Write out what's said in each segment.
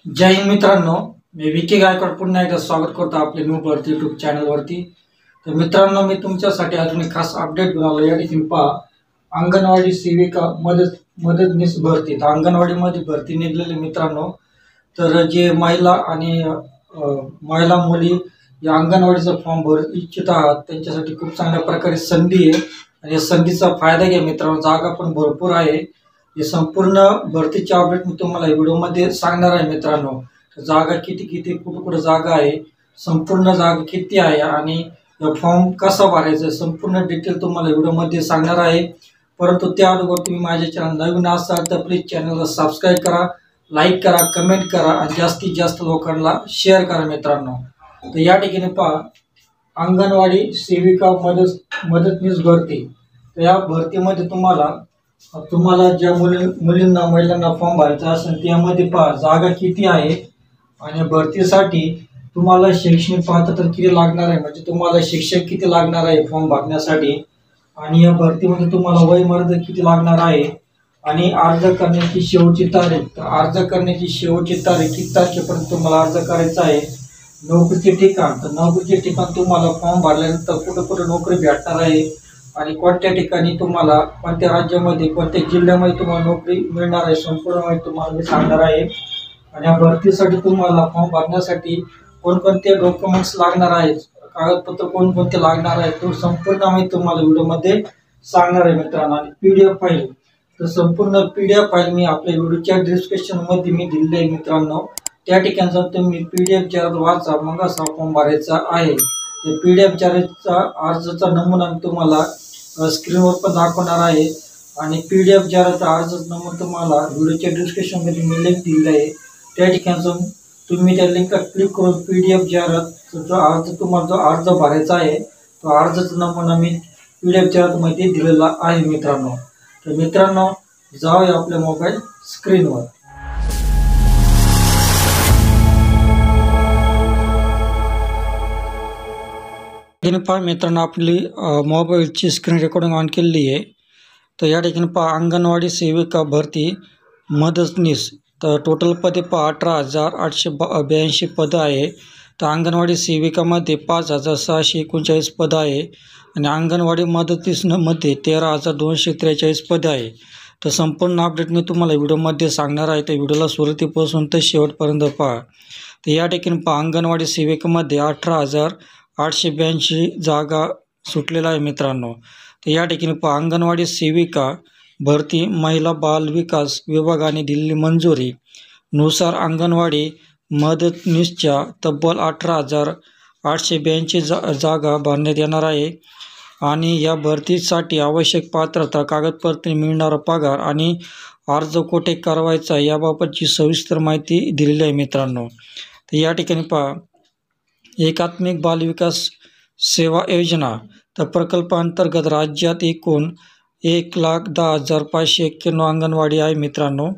जय हिंद मित्रांनो, मी विकी गायकवाड पुन्हा एकदा स्वागत करतो आपल्या न्यू भरती यूट्यूब चॅनलवरती। तर मित्रांनो, मी तुमच्यासाठी अजून एक खास अपडेट घेऊन आलो। या ठिकाणी पहा, अंगणवाडी सेविका मदतनीस भरती। तर अंगणवाडीमध्ये भरती निघलेली मित्रांनो, तर जे महिला आणि महिला मुली या अंगणवाडीचा फॉर्म भर इच्छित आहात त्यांच्यासाठी खूप चांगल्या प्रकारे संधी आहे आणि या संधीचा फायदा घ्या मित्रांनो। जागा पण भरपूर आहे। हे संपूर्ण भरतीचे अपडेट मी तुम्हाला व्हिडिओमध्ये सांगणार आहे मित्रांनो। जागा किती कुठे जागा आहे, संपूर्ण जागा किती आहे आणि फॉर्म कसा भरायचा संपूर्ण डिटेल तुम्हाला व्हिडिओमध्ये सांगणार आहे। परंतु त्या अगोदर तुम्ही माझ्या चॅनल नवीन असाल तर प्लीज चॅनलला सबस्क्राईब करा, लाईक करा, कमेंट करा आणि जास्तीत जास्त लोकांना शेअर करा मित्रांनो। तर या ठिकाणी पहा, अंगणवाडी सेविका मदतनीस भरती। तर या भरतीमध्ये तुम्हाला ज्या मुलींना महिलांना फॉर्म भरायचा असेल त्यामध्ये पहा जागा किती आहे आणि भरतीसाठी तुम्हाला शैक्षणिक पात्रता किती लागणार आहे, म्हणजे तुम्हाला शिक्षक किती लागणार आहे फॉर्म भरण्यासाठी आणि या भरतीमध्ये तुम्हाला वयमर्यादा किती लागणार आहे आणि अर्ज करण्याची शेवटची तारीख। तर अर्ज करण्याची शेवटची तारीख किती तारखेपर्यंत तुम्हाला अर्ज करायचा आहे। नोकरीचे ठिकाण, तर नोकरीचे ठिकाण तुम्हाला फॉर्म भरल्यानंतर कुठे नोकरी भेटणार आहे आणि कोणत्या ठिकाणी तुम्हाला कोणत्या राज्यामध्ये कोणत्या जिल्ह्यामध्ये तुम्हाला नोकरी मिळणार आहे संपूर्ण माहिती तुम्हाला मी सांगणार आहे। आणि या भरतीसाठी तुम्हाला फॉर्म भरण्यासाठी कोणकोणते डॉक्युमेंट्स लागणार आहेत, कागदपत्र कोणकोणते लागणार आहेत, तो संपूर्ण माहिती तुम्हाला व्हिडिओमध्ये सांगणार आहे मित्रांनो। आणि PDF फाईल, तर संपूर्ण PDF फाईल मी आपल्या व्हिडिओच्या डिस्क्रिप्शनमध्ये मी दिलेली आहे मित्रांनो। त्या ठिकाणी जर तुम्ही PDF जर वाचा मग असा फॉर्म भरायचा आहे। ते PDF जारीचा अर्जाचा नमुना तुम्हाला स्क्रीनवर पण दाखवणार आहे आणि PDF जारीचा अर्जाचा नमुना तुम्हाला व्हिडिओच्या डिस्क्रिप्शनमध्ये मी लिंक दिलेली आहे। त्या ठिकाणी तुम्ही त्या लिंकला क्लिक करून PDF जारीचा जो अर्ज भरायचा आहे तो अर्जाचा नमुना मी PDF जारीमध्ये दिलेला आहे मित्रांनो। तर मित्रांनो, जाऊया आपल्या मोबाईल स्क्रीनवर। पहा मित्रांनो, आपली मोबाईलची स्क्रीन रेकॉर्डिंग ऑन केलेली आहे। तर या ठिकाणी पहा, अंगणवाडी सेविका भरती मदतनीस। तर टोटल पदे पहा 18,882 पदं आहे। तर अंगणवाडी सेविकामध्ये 5,639 पदं आहे आणि अंगणवाडी मदतनीसमध्ये 13,243 पदं आहे। तर संपूर्ण अपडेट मी तुम्हाला व्हिडिओमध्ये सांगणार आहे, तर व्हिडिओला सुरुवातीपासून तर शेवटपर्यंत पहा। तर या ठिकाणी पहा, अंगणवाडी सेविकामध्ये 18,882 जागा सुटलेला आहे मित्रांनो। तर या ठिकाणी पहा, अंगणवाडी सेविका भरती महिला बाल विकास विभागाने दिलेली मंजुरी नुसार अंगणवाडी मदतनीसच्या तब्बल 18,882 जागा भरण्यात येणार आहे आणि या भरतीसाठी आवश्यक पात्रता, कागदपत्रे, मिळणारा पगार आणि अर्ज कोठे करावयाचा याबाबतची सविस्तर माहिती दिलेली आहे मित्रांनो। तर या ठिकाणी पहा, एकात्मिक बाल विकास सेवा योजना तर प्रकल्पांतर्गत राज्यात एकूण 1,10,591 अंगणवाडी आहे मित्रांनो।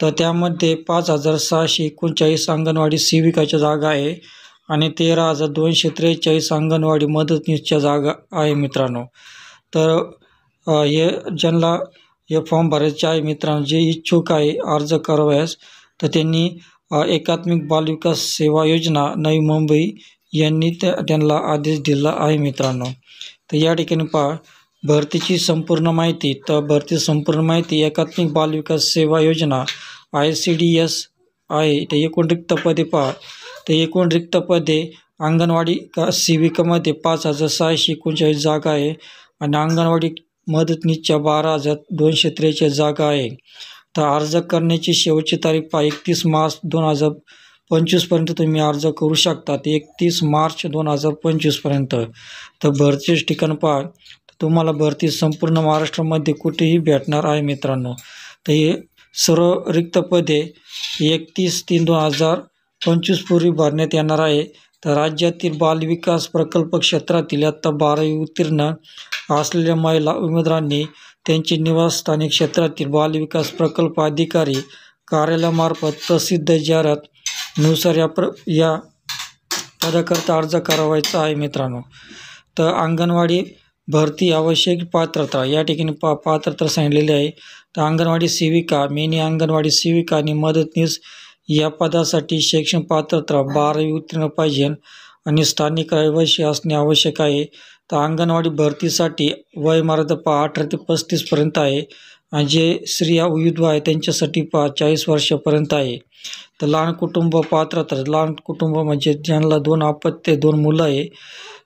तर त्यामध्ये 5,639 अंगणवाडी सेविकाच्या जागा आहे आणि 13,243 अंगणवाडी मदतनीसच्या जागा आहे मित्रांनो। तर ज्यांना हे फॉर्म भरायचे आहे मित्रांनो, जे इच्छुक आहे अर्ज करावयास, तर त्यांनी एकात्मिक बाल विकास सेवा योजना नवी मुंबई यांनी त्यांना आदेश दिला आहे मित्रांनो। तर या ठिकाणी पहा, भरतीची संपूर्ण माहिती। तर भरती संपूर्ण माहिती, एकात्मिक बाल विकास सेवा योजना ICDS आहे। तर एकूण रिक्त पदे पहा, तर एकूण रिक्त पदे अंगणवाडी सेविकामध्ये 5,639 जागा आहे आणि अंगणवाडी मदतनीसच्या 12,243 जागा आहे। तर अर्ज करण्याची शेवटची तारीख पहा, 31 मार्च 2025 पर्यंत तुम्ही अर्ज करू शकता। 31 मार्च 2025 पर्यंत। तर भरतीचे ठिकाण पहा, तुम्हाला भरती संपूर्ण महाराष्ट्रामध्ये कुठेही भेटणार आहे मित्रांनो। तर हे सर्व रिक्त पदे 31/3/2025 पूर्वी भरण्यात येणार आहे। तर राज्यातील बालविकास प्रकल्प क्षेत्रातील इयत्ता 12वी उत्तीर्ण असलेल्या महिला उमेदवारांनी त्यांचे निवासस्थानी क्षेत्रातील बालविकास प्रकल्प अधिकारी कार्यालयामार्फत प्रसिद्ध जाहिरात नुसार या पदाकरता अर्ज करावयाचा आहे मित्रांनो। तर अंगणवाडी भरती आवश्यक पात्रता, या ठिकाणी पात्रता सांगितलेली आहे। तर अंगणवाडी सेविका, मिनी अंगणवाडी सेविका आणि मदतनीस या पदासाठी शैक्षणिक पात्रता 12वी उत्तीर्ण पाहिजे आणि स्थानिक रहिवासी असणे आवश्यक आहे. तर अंगणवाडी भरतीसाठी वयमर्यादा 18 ते 35 पर्यंत आहे आणि जे स्त्रिया विधवा आहे त्यांच्यासाठी 40 वर्षापर्यंत आहे. तर लहान कुटुंब पात्रता, लहान कुटुंब म्हणजे ज्यांना 2 अपत्य 2 मुलं आहे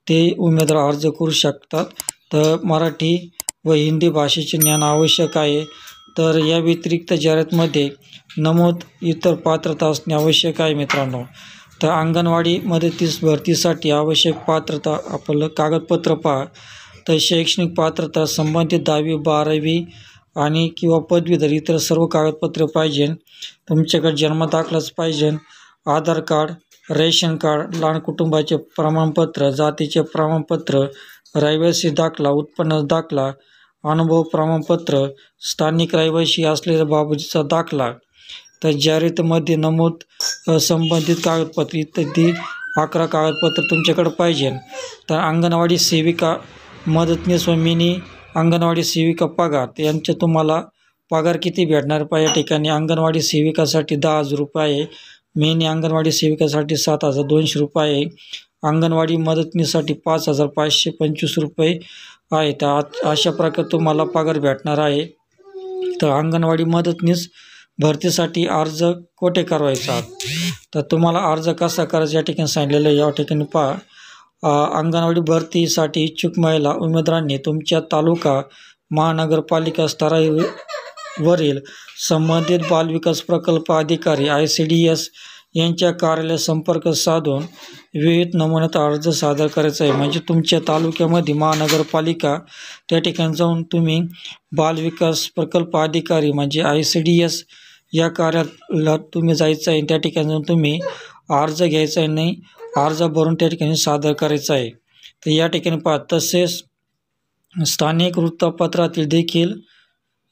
ते उमेदवार अर्ज करू शकतात. तर मराठी व हिंदी भाषेचे ज्ञान आवश्यक आहे. तर या व्यतिरिक्त जाहिरातीमध्ये नमूद इतर पात्रता असणे आवश्यक आहे मित्रांनो. तर अंगणवाडी मदतीस भरतीसाठी आवश्यक पात्रता आपलं कागदपत्र पहा. तर शैक्षणिक पात्रता संबंधित 10वी 12वी आणि किंवा पदवीधर इतर सर्व कागदपत्रे पाहिजे. तुमच्याकडे जन्मदाखलाच पाहिजे, आधार कार्ड, रेशन कार्ड, लहान कुटुंबाचे प्रमाणपत्र, जातीचे प्रमाणपत्र, रहिवासी दाखला, उत्पन्न दाखला, अनुभव प्रमाणपत्र, स्थानिक रहिवासी असलेल्या बाबतीचा दाखला. तर जाहिरातीमध्ये नमूद संबंधित कागदपत्र इत्यादी 11 कागदपत्र तुमच्याकडे पाहिजे. तर अंगणवाडी सेविका मदतनीस व मिनी अंगणवाडी सेविका पगार यांचे तुम्हाला पगार किती भेटणार पहा. या ठिकाणी अंगणवाडी सेविकासाठी 10,000 रुपये आहे, मिनी अंगणवाडी सेविकासाठी 7,200 रुपये आहे, अंगणवाडी मदतनीसाठी 5,525 रुपये आहे. तर अशा प्रकारे तुम्हाला पगार भेटणार आहे. तर अंगणवाडी मदतनीस भरतीसाठी अर्ज कोठे करायचा, तर तुम्हाला अर्ज कसा करायचा या ठिकाणी सांगितलेलं आहे. या ठिकाणी पहा, अंगणवाडी भरतीसाठी इच्छुक महिला उमेदवारांनी तुमच्या तालुका महानगरपालिका स्तरावरील संबंधित बालविकास प्रकल्प अधिकारी ICDS यांच्या कार्यालयात संपर्क साधून विविध नमुन्यात अर्ज सादर करायचा आहे. म्हणजे तुमच्या तालुक्यामध्ये महानगरपालिका त्या ठिकाणी जाऊन तुम्ही बालविकास प्रकल्प अधिकारी म्हणजे ICDS या कार्यालयात तुम्ही जायचं आहे. त्या ठिकाणी जाऊन तुम्ही अर्ज घ्यायचा आहे नाही, अर्ज भरून त्या ठिकाणी सादर करायचा आहे. तर या ठिकाणी पहा, तसेच स्थानिक वृत्तपत्रातील देखील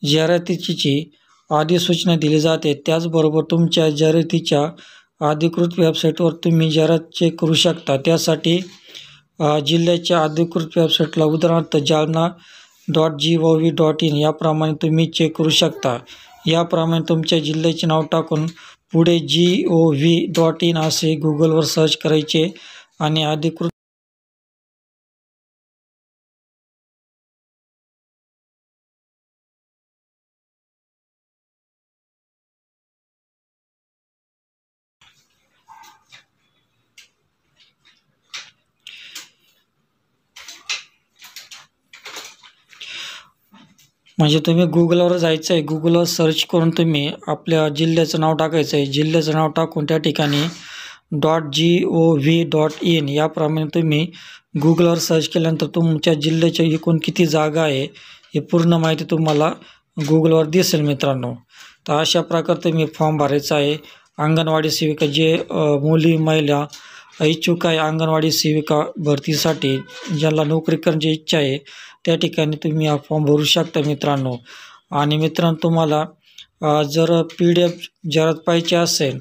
जाहिरातीची अधिसूचना दिली जाते. त्याचबरोबर तुमच्या जाहिरातीच्या अधिकृत वेबसाईटवर तुम्ही जाहिरात चेक करू शकता. त्यासाठी जिल्ह्याच्या अधिकृत वेबसाईटला उदाहरणार्थ jalna.gov.in याप्रमाणे तुम्ही चेक करू शकता. याप्रमाणे तुमच्या जिल्ह्याचे नाव टाकून पुढे gov.in असे गुगलवर सर्च करायचे आणि अधिकृत म्हणजे तुम्ही गुगलवर जायचं आहे, गुगलवर सर्च करून तुम्ही आपल्या जिल्ह्याचं नाव टाकायचं आहे. जिल्ह्याचं नाव टाकून त्या ठिकाणी .gov.in याप्रमाणे तुम्ही गुगलवर सर्च केल्यानंतर तुमच्या जिल्ह्याच्या एकूण किती जागा आहे ही पूर्ण माहिती तुम्हाला गुगलवर दिसेल मित्रांनो. तर अशा प्रकारे तुम्ही फॉर्म भरायचा आहे. अंगणवाडी सेविका जे मुली महिला इच्छुक आहे अंगणवाडी सेविका भरतीसाठी, ज्यांना नोकरी करण्याची इच्छा आहे त्या ठिकाणी तुम्ही हा फॉर्म भरू शकता मित्रांनो. आणि मित्रांनो तुम्हाला जर PDF जाहिरात पाहिजे असेल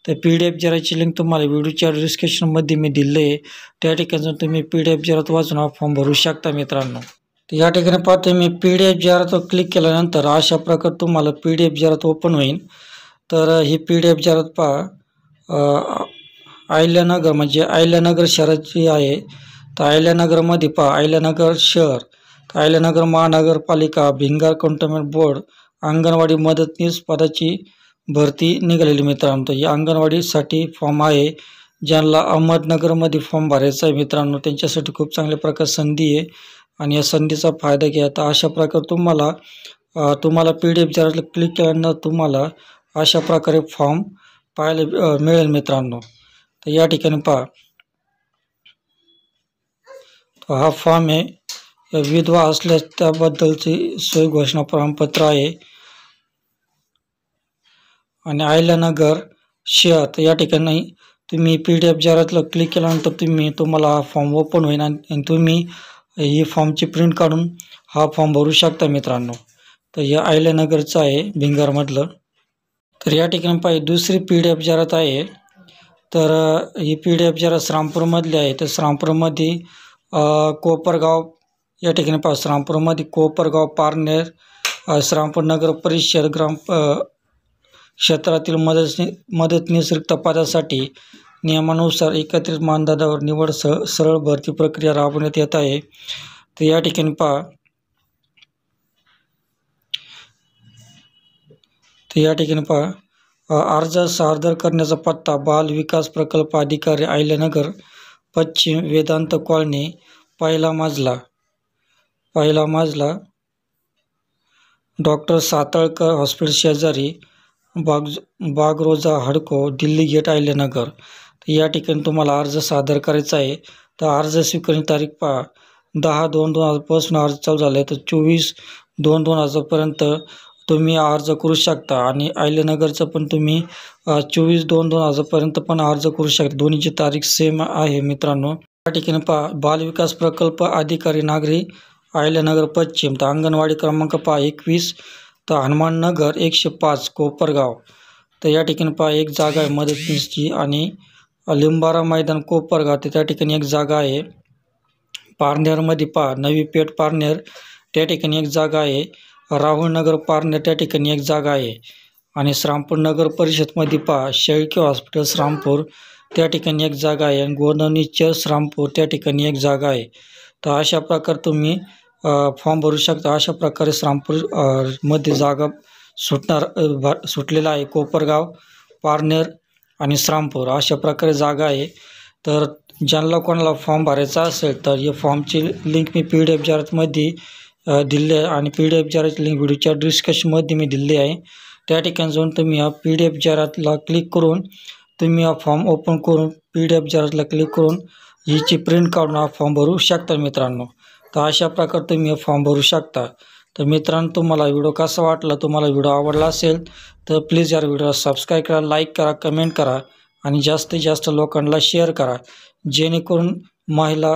तर PDF जाहिरातची लिंक तुम्हाला व्हिडिओच्या डिस्क्रिप्शनमध्ये मी दिली आहे. त्या ठिकाणी तुम्ही PDF जाहिरात वाचून हा फॉर्म भरू शकता मित्रांनो. तर या ठिकाणी पाहतो मी PDF जाहिरातवर क्लिक केल्यानंतर अशा प्रकारे तुम्हाला PDF जाहिरात ओपन होईल. तर ही PDF जाहिरात पहा, अहिल्यानगर म्हणजे अहिल्यानगर शहराची आहे. तर अहिल्यानगरमध्ये पहा, अहिल्यानगर शहर, अहिल्यानगर महानगरपालिका, भिंगार कंटोन्मेंट बोर्ड अंगणवाडी मदतनीस पदाची भरती निघालेली मित्रांनो. तर या अंगणवाडीसाठी फॉर्म आहे. ज्यांना अहमदनगरमध्ये फॉर्म भरायचा आहे मित्रांनो त्यांच्यासाठी खूप चांगल्या प्रकारे संधी आहे आणि या संधीचा फायदा घ्या. तर अशा प्रकारे तुम्हाला PDF जाहिरातला क्लिक केल्यानंतर तुम्हाला अशा प्रकारे फॉर्म पाहायला मिळेल मित्रांनो. तर या ठिकाणी पहा, हा फॉर्म आहे. विधवा असल्यास त्याबद्दलची सोय घोषणा प्रमाणपत्र आहे आणि अहिल्यानगर शहर. तर या ठिकाणी तुम्ही PDF जाहिरातला क्लिक केल्यानंतर तुम्हाला हा फॉर्म ओपन होईल आणि तुम्ही ही फॉर्मची प्रिंट काढून हा फॉर्म भरू शकता मित्रांनो. तर या अहिल्यानगरचं आहे भिंगारमधलं. तर या ठिकाणी पाहिजे दुसरी PDF जाहिरात आहे. तर ही PDF जाहिरात श्रामपूरमधली आहे. तर श्रामपूरमध्ये कोपरगाव या ठिकाणी पहा, श्रामपूरमध्ये कोपरगाव, पारनेर, श्रामपूर नगर परिषद क्षेत्रातील मदतनीस रिक्त पदासाठी नियमानुसार एकत्रित मानदंडावर निवड सरळ भरती प्रक्रिया राबवण्यात येत आहे. तर या ठिकाणी पहा, अर्ज सादर करण्याचा पत्ता बाल विकास प्रकल्प अधिकारी, अहिल्यानगर पश्चिम, वेदांत कॉलनी, पहिला मजला, डॉक्टर सातळकर हॉस्पिटल शेजारी, बागरोजा हडको, दिल्ली गेट, अहिल्यानगर. तर या ठिकाणी तुम्हाला अर्ज सादर करायचा आहे. तर अर्ज स्वीकारण्याची तारीख पहा, 10/2/2000 पासून अर्ज चालू झाला आहे. तर 24/2/2000 पर्यंत तुम्ही अर्ज करू शकता आणि अहिल्यानगरचं पण तुम्ही 24/2/2000 पर्यंत पण अर्ज करू शकता. दोन्हीची तारीख सेम आहे मित्रांनो. या ठिकाणी पहा, बालविकास प्रकल्प अधिकारी नागरी, अहिल्यानगर पश्चिम. तर अंगणवाडी क्रमांक पहा 21. तर हनुमाननगर 105 कोपरगाव. तर या ठिकाणी पहा एक जागा आहे मदतनीसची. आणि लिंबारा मैदान कोपरगाव, तर त्या ठिकाणी एक जागा आहे. पारनेरमध्ये पहा नवी पेठ पारनेर, त्या ठिकाणी एक जागा आहे. राहुलनगर पारनेर, त्या ठिकाणी एक जागा आहे. आणि श्रामपूर नगर परिषदमध्ये पहा शेळके हॉस्पिटल श्रामपूर, त्या ठिकाणी एक जागा आहे. आणि गोंदवणी चर्च श्रामपूर, त्या ठिकाणी एक जागा आहे. तर अशा प्रकारे तुम्ही फॉर्म भरू शकता. अशा प्रकारे श्रामपूर मध्ये जागा सुटलेला आहे. कोपरगाव, पारनेर आणि श्रामपूर अशा प्रकारे जागा आहे. तर ज्यांना कोणाला फॉर्म भरायचा असेल तर या फॉर्मची लिंक मी PDF जाहिरातमध्ये दिली आहे. आणि PDF जाहिरात लिंक व्हिडिओच्या डिस्क्रिप्शनमध्ये मी दिली आहे. त्या ठिकाणी जाऊन तुम्ही या PDF जाहिरातला क्लिक करून तुम्ही हा फॉर्म ओपन करून PDF जाहिरातला क्लिक करून हिची प्रिंट काढून हा फॉर्म भरू शकता मित्रांनो. तर अशा प्रकारे तुम्ही फॉर्म भरू शकता. तर मित्रांनो, तुम्हाला व्हिडिओ कसा वाटला, तुम्हाला व्हिडिओ आवडला असेल तर प्लीज या व्हिडिओला सबस्क्राईब करा, लाईक करा, कमेंट करा आणि जास्तीत जास्त लोकांना शेअर करा, जेणेकरून महिला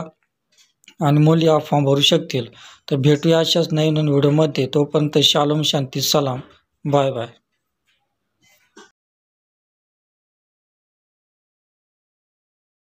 आणि मुली हा फॉर्म भरू शकतील. तर भेटूया अशाच नवीन व्हिडिओमध्ये. तोपर्यंत शालोम, शांती, सलाम, बाय बाय.